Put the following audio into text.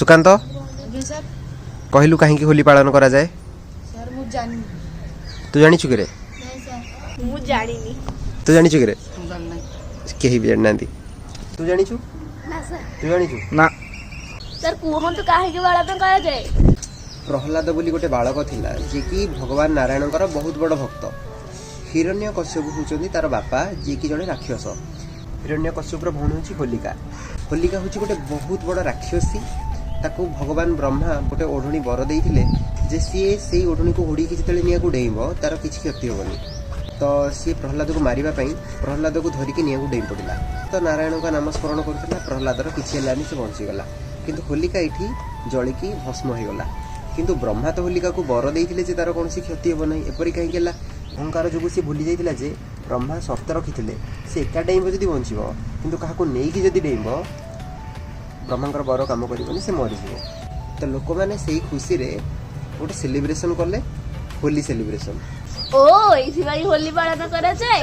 सुकांत आज्ञा सर। कहलु कहीं होली पालन करा जाए सर मु जानी तू जानी चुके रे नहीं सर मु जानी तू जानी चुके रे नहीं कहीं भी जाना तू जानी छु ना सर तू जानी छु ना सर कुहन तो काहे के बाला करा जाए प्रहलाद बोली गोटे बालक थिला जे कि भगवान नारायण बहुत बड़ भक्त हिरण्य कश्यप होचंदी तार बापा जे कि जड़े राक्षस हिरण्य कश्यप भौणी हूँ होलिका होलिका हूँ गोटे बहुत बड़ राक्षसी ताकू भगवान ब्रह्मा गोटे ओढ़णी बर देइथिले जे सीए से ओढ़णी को ओढ़ी जिते निया को डेइब तार किसी क्षति हेनी तो सी प्रहलाद को मारिबा पई प्रहलाद को धरिकी निया को डेइ पड़िला तो नारायण का नामस्मरण करथिला प्रहलादर किसी हेलानी से बंचीगला किंतु होलिका एठी जलिकी भस्म होगला किंतु ब्रह्मा तो होलिका को बर देइथिले जे तार कोनसी क्षति हेबो नै एपरि काहे केला अहंकार जो सी भूली जाइथिला जे ब्रह्मा शर्त रखिथिले से एका डेइब जदि बंचिबो किंतु काहाको नेइकी जदि डेइब ब्रह्मांकर बर काम करबनी से मरीजिवो तो लोक मैंने से खुशी रे गोटे सेलिब्रेशन कले होली सेलिब्रेशन ओ एथि होली पालन करा जाए।